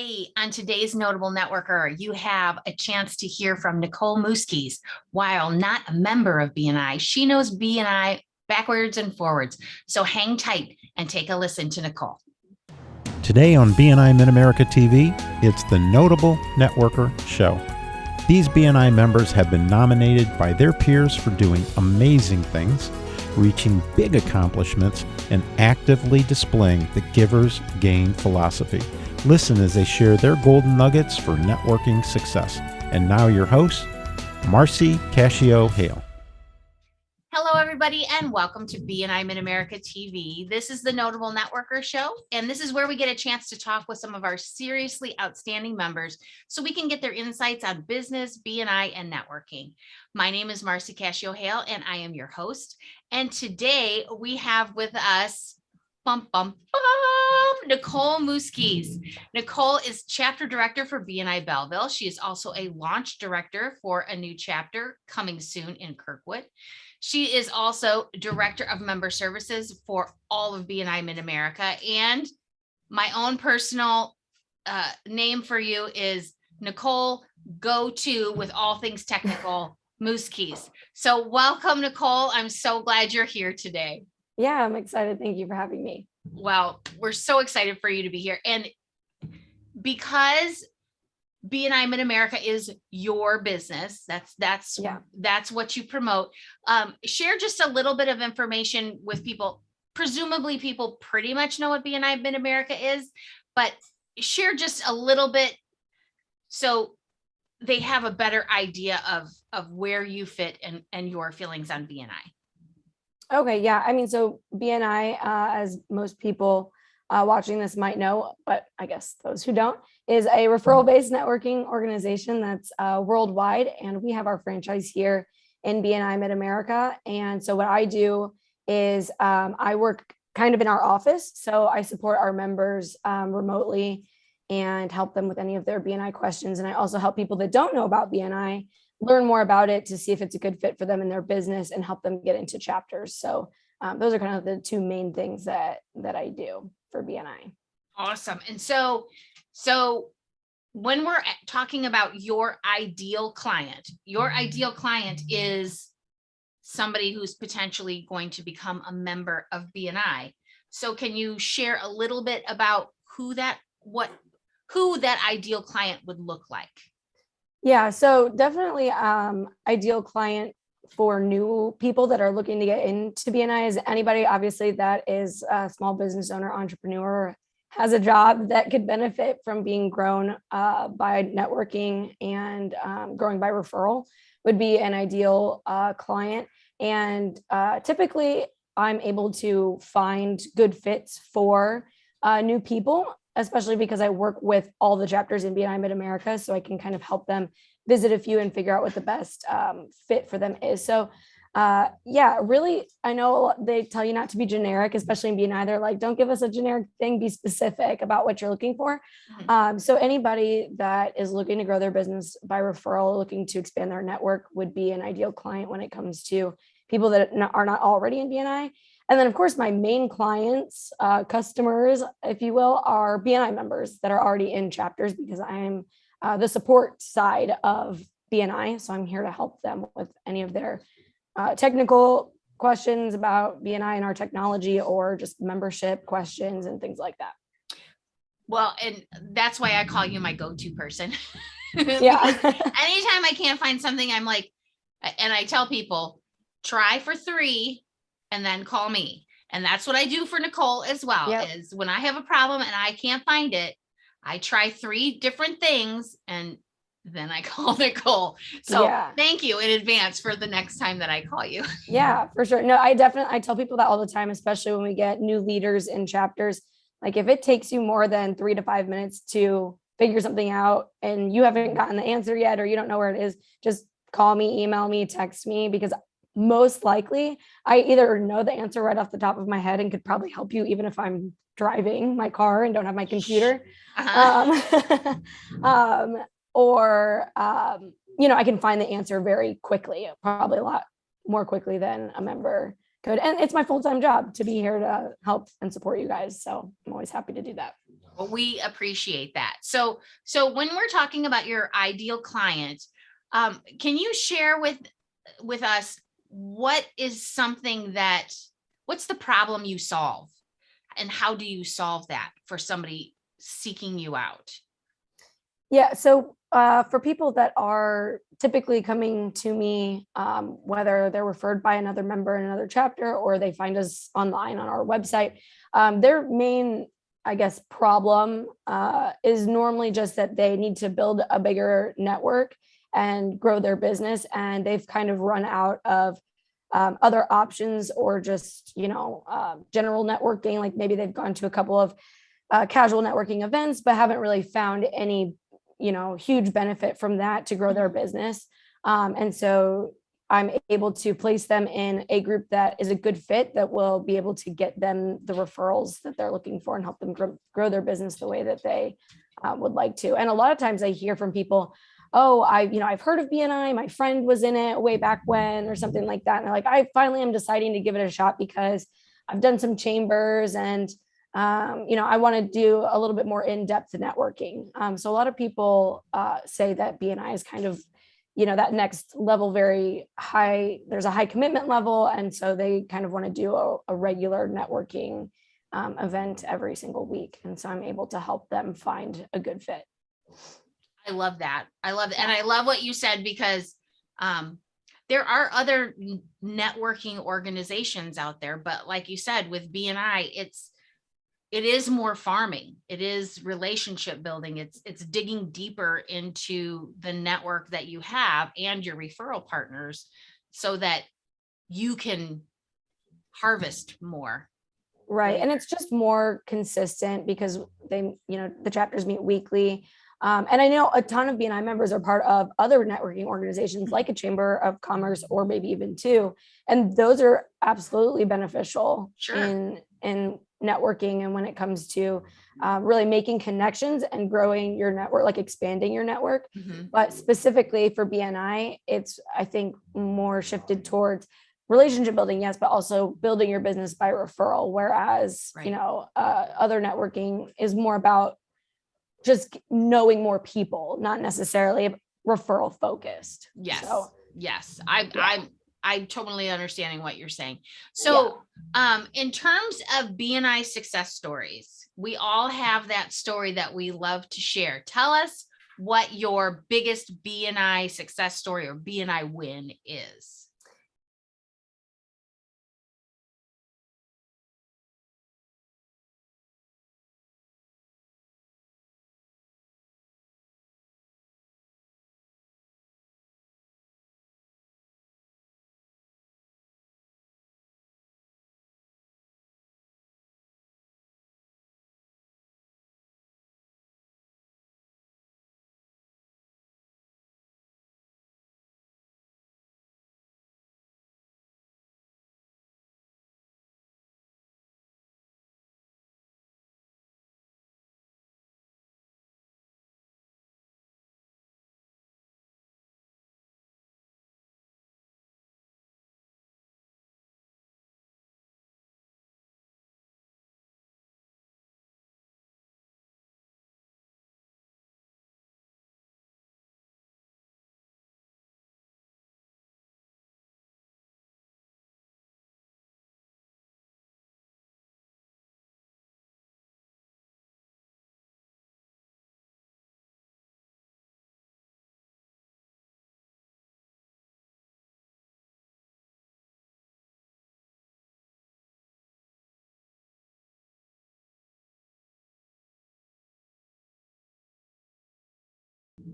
Hey, on today's Notable Networker, you have a chance to hear from Nicole Muzquiz. While not a member of BNI, she knows BNI backwards and forwards. So hang tight and take a listen to Nicole. Today on BNI Mid America TV, it's the Notable Networker Show. These BNI members have been nominated by their peers for doing amazing things, reaching big accomplishments, and actively displaying the giver's gain philosophy. Listen as they share their golden nuggets for networking success. And now your host, Marcy Cascio-Hale. Hello, everybody, and welcome to BNI Mid America TV. This is the Notable Networker Show, and this is where we get a chance to talk with some of our seriously outstanding members so we can get their insights on business, BNI, and networking. My name is Marcy Cascio-Hale, and I am your host. And today we have with us Nicole Muzquiz. Nicole is chapter director for BNI Belleville. She is also a launch director for a new chapter coming soon in Kirkwood. She is also director of member services for all of BNI Mid America. And my own personal name for you is Nicole Go-To with all things technical Muzquiz. So welcome, Nicole. I'm so glad you're here today. Yeah, I'm excited. Thank you for having me. Well, we're so excited for you to be here. And because BNI Mid America is your business, that's what you promote. Share just a little bit of information with people. Presumably people pretty much know what BNI Mid America is, but share just a little bit so they have a better idea of where you fit and your feelings on BNI. Okay, yeah. I mean, so BNI, as most people watching this might know, but I guess those who don't, is a referral-based networking organization that's worldwide. And we have our franchise here in BNI Mid America. And so what I do is I work kind of in our office. So I support our members remotely and help them with any of their BNI questions. And I also help people that don't know about BNI learn more about it to see if it's a good fit for them in their business and help them get into chapters. So those are kind of the two main things that I do for BNI. Awesome. And so when we're talking about your ideal client is somebody who's potentially going to become a member of BNI. So can you share a little bit about who that ideal client would look like? Yeah, so definitely ideal client for new people that are looking to get into BNI is anybody, obviously, that is a small business owner, entrepreneur, has a job that could benefit from being grown by networking and growing by referral would be an ideal client. And typically, I'm able to find good fits for new people, especially because I work with all the chapters in BNI Mid America, so I can kind of help them visit a few and figure out what the best fit for them is. So really, I know they tell you not to be generic, especially in BNI. They're like, don't give us a generic thing, be specific about what you're looking for. So anybody that is looking to grow their business by referral, looking to expand their network would be an ideal client when it comes to people that are not already in BNI. And then, of course, my main clients, customers, if you will, are BNI members that are already in chapters because I'm the support side of BNI. So I'm here to help them with any of their technical questions about BNI and our technology or just membership questions and things like that. Well, and that's why I call you my go-to person. Yeah. Anytime I can't find something, I'm like, and I tell people, try for 3 and then call me. And that's what I do for Nicole as well. Yep. Is when I have a problem and I can't find it, I try 3 different things and then I call Nicole. So Thank you in advance for the next time that I call you. Yeah, for sure. No, I tell people that all the time, especially when we get new leaders in chapters. Like if it takes you more than 3 to 5 minutes to figure something out and you haven't gotten the answer yet, or you don't know where it is, just call me, email me, text me, because most likely I either know the answer right off the. Of my head and could probably help you even if I'm driving my car and don't have my computer. Or I can find the answer very quickly, probably a lot more quickly than a member could. And it's my full-time job to be here to help and support you guys. So I'm always happy to do that. Well, we appreciate that. So when we're talking about your ideal client, can you share with us what is something what's the problem you solve, and how do you solve that for somebody seeking you out? Yeah. So for people that are typically coming to me, whether they're referred by another member in another chapter or they find us online on our website, their main, I guess, problem is normally just that they need to build a bigger network and grow their business. And they've kind of run out of other options, or just, general networking. Like maybe they've gone to a couple of casual networking events, but haven't really found any, huge benefit from that to grow their business. And so I'm able to place them in a group that is a good fit, that will be able to get them the referrals that they're looking for and help them grow their business the way that they would like to. And a lot of times I hear from people, oh, I've heard of BNI. My friend was in it way back when, or something like that. And they're like, I finally am deciding to give it a shot because I've done some chambers, and I want to do a little bit more in-depth networking. So a lot of people say that BNI is kind of, that next level, very high. There's a high commitment level. And so they kind of want to do a regular networking event every single week. And so I'm able to help them find a good fit. I love that. And I love what you said, because there are other networking organizations out there, but like you said, with BNI, it is more farming. It is relationship building. It's digging deeper into the network that you have and your referral partners, so that you can harvest more. Right. And it's just more consistent because the chapters meet weekly. And I know a ton of BNI members are part of other networking organizations like a chamber of commerce, or maybe even two. And those are absolutely beneficial in networking. And when it comes to really making connections and growing your network, like expanding your network. Mm-hmm. But specifically for BNI, it's, I think, more shifted towards relationship building, yes, but also building your business by referral. Whereas, other networking is more about just knowing more people, not necessarily referral focused. Yes. So, yes. I'm totally understanding what you're saying. So, in terms of BNI success stories, we all have that story that we love to share. Tell us what your biggest BNI success story or BNI win is.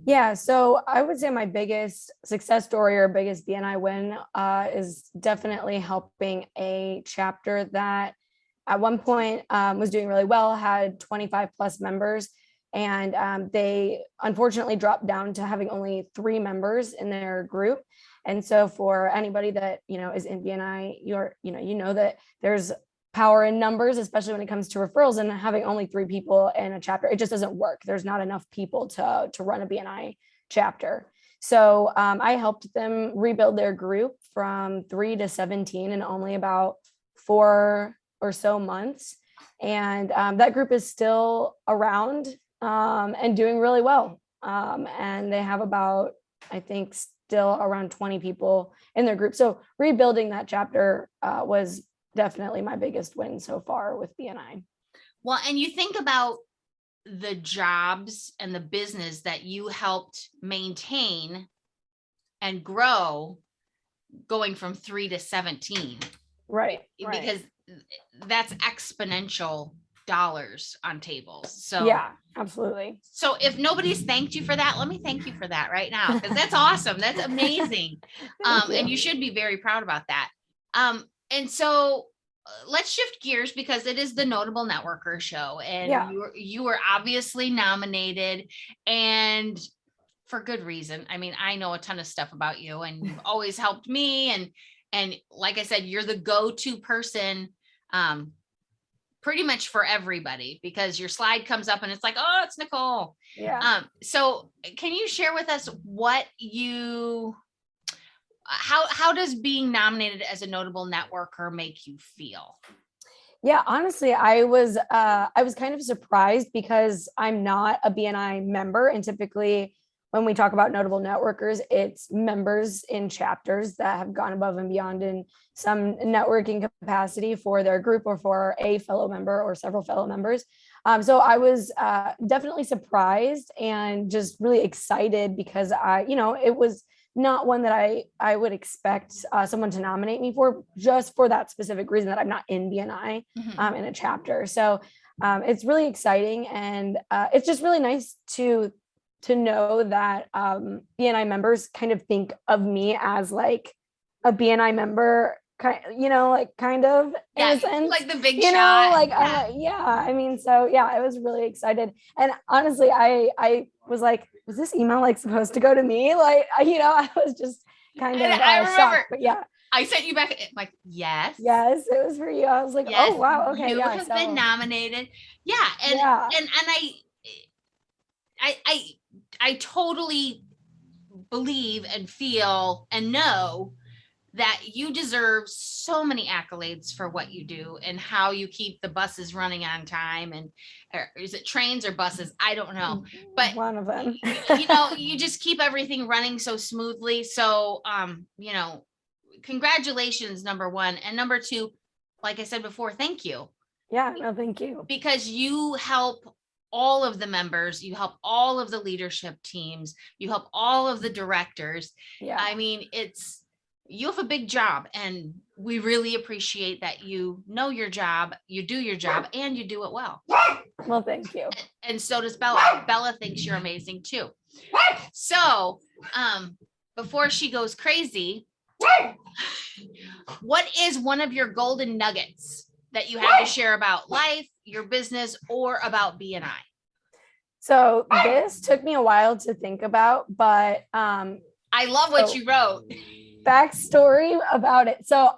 yeah, so I would say my biggest success story or biggest BNI win is definitely helping a chapter that at one point was doing really well, had 25 plus members, and they unfortunately dropped down to having only 3 members in their group. And so for anybody that is in BNI, you know that there's power in numbers, especially when it comes to referrals, and having only 3 people in a chapter, it just doesn't work. There's not enough people to run a BNI chapter. So I helped them rebuild their group from 3 to 17 in only about 4 or so months. And that group is still around and doing really well. And they have about, I think, still around 20 people in their group. So rebuilding that chapter was definitely my biggest win so far with BNI. Well, and you think about the jobs and the business that you helped maintain and grow going from 3 to 17. Right. Because that's exponential dollars on tables. So yeah, absolutely. So if nobody's thanked you for that, let me thank you for that right now, because that's awesome. That's amazing. And you should be very proud about that. And so let's shift gears, because it is the Notable Networker show, and you were obviously nominated, and for good reason. I mean, I know a ton of stuff about you, and you've always helped me. And like I said, you're the go-to person pretty much for everybody, because your slide comes up and it's like, oh, it's Nicole. Yeah. So can you share with us what how does being nominated as a Notable Networker make you feel? Yeah, honestly, I was kind of surprised, because I'm not a BNI member, and typically when we talk about notable networkers, it's members in chapters that have gone above and beyond in some networking capacity for their group or for a fellow member or several fellow members. So I was definitely surprised and just really excited, because it was not one that I would expect someone to nominate me for, just for that specific reason that I'm not in BNI in a chapter. So it's really exciting, and it's just really nice to know that BNI members kind of think of me as like a BNI member, kind of in a sense, like the big shot. I mean, so yeah, I was really excited. And honestly, I was like, was this email like supposed to go to me? Like, I was just kind of shocked, but yeah. I sent you back, like, yes, it was for you. I was like, yes, oh wow, okay, you have been nominated. Yeah, and I totally believe and feel and know that you deserve so many accolades for what you do and how you keep the buses running on time. And is it trains or buses? I don't know, but one of them. You just keep everything running so smoothly. So congratulations, number one. And number two, like I said before, thank you. Yeah, no, thank you. Because you help all of the members, you help all of the leadership teams, you help all of the directors. Yeah. I mean, you have a big job, and we really appreciate that you know your job, you do your job, and you do it well. Well, thank you. And so does Bella. Bella thinks you're amazing too. So before she goes crazy, what is one of your golden nuggets that you have to share about life, your business, or about BNI? So this took me a while to think about, but I love what you wrote. Backstory about it. So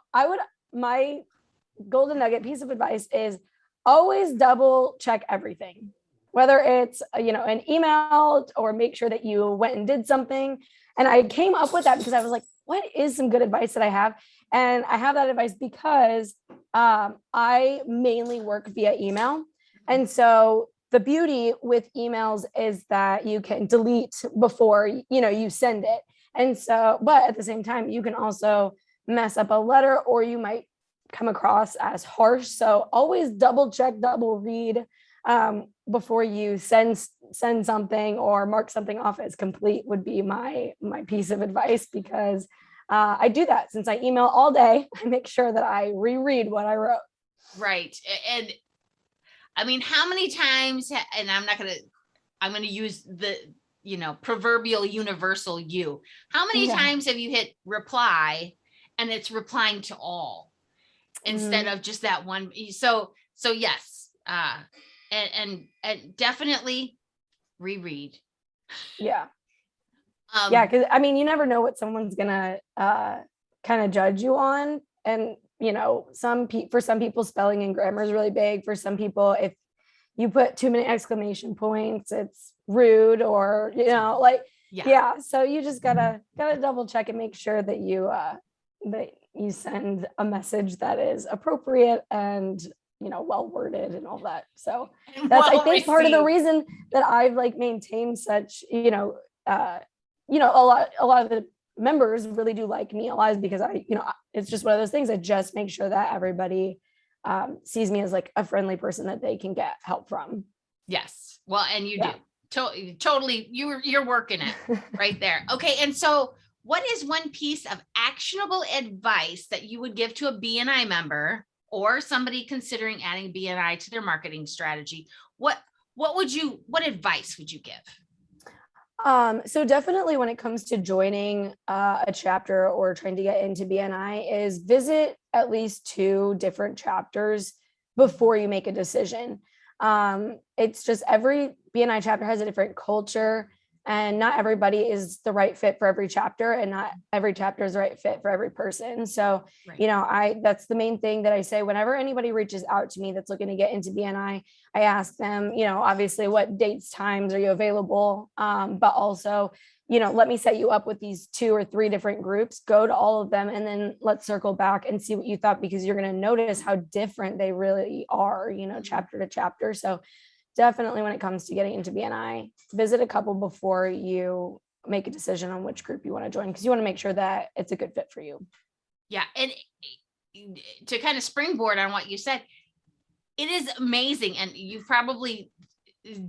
my golden nugget piece of advice is always double check everything, whether it's an email, or make sure that you went and did something. And I came up with that because I was like, what is some good advice that I have? And I have that advice because I mainly work via email. And so the beauty with emails is that you can delete before you send it. And so, but at the same time, you can also mess up a letter, or you might come across as harsh. So always double check, double read before you send something or mark something off as complete would be my piece of advice, because I do that since I email all day. I make sure that I reread what I wrote. Right. And I mean, how many times, and I'm going to use the, proverbial universal you. How many times have you hit reply and it's replying to all instead of just that one? So yes. And definitely reread. Yeah. Because I mean, you never know what someone's gonna kind of judge you on, and for some people, spelling and grammar is really big. For some people, if you put too many exclamation points, it's rude, or So you just gotta double check and make sure that you send a message that is appropriate and well worded and all that. So that's, I think, part of the reason that I've like maintained such, a lot of the members really do like me a lot, is because it's just one of those things. I just make sure that everybody sees me as like a friendly person that they can get help from. Yes. Well, and you do. Totally. You're working it right there. Okay. And so what is one piece of actionable advice that you would give to a BNI member or somebody considering adding BNI to their marketing strategy? What advice would you give? So definitely when it comes to joining a chapter or trying to get into BNI, is visit at least 2 different chapters before you make a decision. It's just every BNI chapter has a different culture, and not everybody is the right fit for every chapter, and not every chapter is the right fit for every person. So, right. That's the main thing that I say whenever anybody reaches out to me that's looking to get into BNI. I ask them, obviously, what dates, times are you available? But also, let me set you up with these 2 or 3 different groups, go to all of them, and then let's circle back and see what you thought, because you're going to notice how different they really are, chapter to chapter. So definitely when it comes to getting into BNI, visit a couple before you make a decision on which group you want to join, because you want to make sure that it's a good fit for you. Yeah. And to kind of springboard on what you said, it is amazing. And you've probably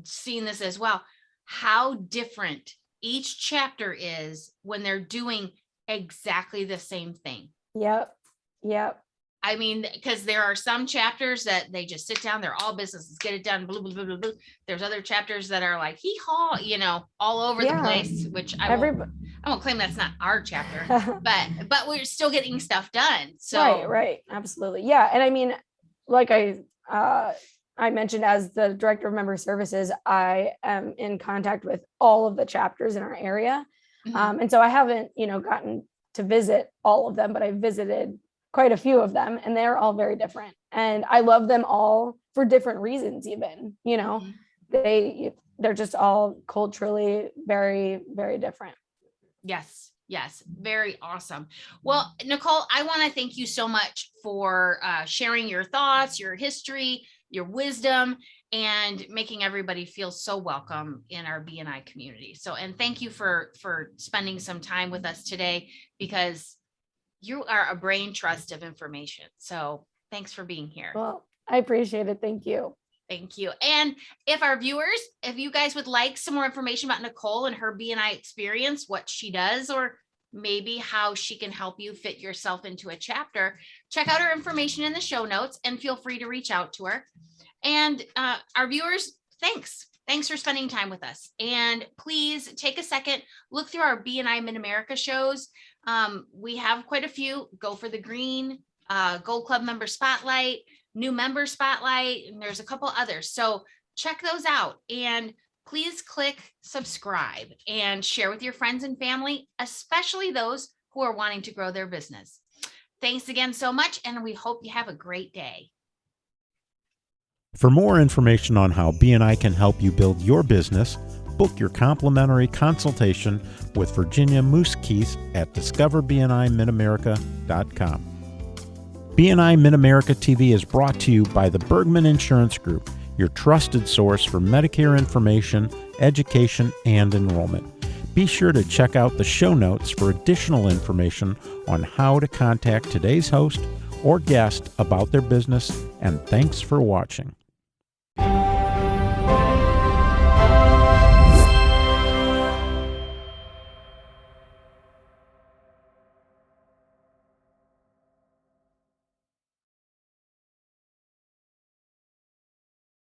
seen this as well, how different each chapter is when they're doing exactly the same thing. Yep. I mean, because there are some chapters that they just sit down, they're all businesses, get it done, blah, blah, blah, blah, blah. There's other chapters that are like, hee-haw, all over the place, which I won't claim that's not our chapter, but we're still getting stuff done. So Right. Absolutely. Yeah. And I mean, like I mentioned, as the director of member services, I am in contact with all of the chapters in our area. Mm-hmm. And so I haven't, gotten to visit all of them, but I visited quite a few of them, and they're all very different. And I love them all for different reasons, even, mm-hmm. They're just all culturally very, very different. Yes. Very awesome. Well, Nicole, I want to thank you so much for sharing your thoughts, your history, your wisdom, and making everybody feel so welcome in our BNI community. So, and thank you for spending some time with us today, because you are a brain trust of information. So thanks for being here. Well, I appreciate it. Thank you. Thank you. And if you guys would like some more information about Nicole and her BNI experience, what she does, or maybe how she can help you fit yourself into a chapter, check out her information in the show notes and feel free to reach out to her. And our viewers, thanks for spending time with us. And please take a second, look through our BNI Mid America shows. We have quite a few. Go for the Green, Gold Club Member Spotlight, New Member Spotlight, and there's a couple others. So check those out, and please click subscribe and share with your friends and family, especially those who are wanting to grow their business. Thanks again so much, and we hope you have a great day. For more information on how BNI can help you build your business, book your complimentary consultation with Virginia Muzquiz at discoverbnimidamerica.com. BNI Mid America TV is brought to you by the Bergman Insurance Group, your trusted source for Medicare information, education, and enrollment. Be sure to check out the show notes for additional information on how to contact today's host or guest about their business, and thanks for watching.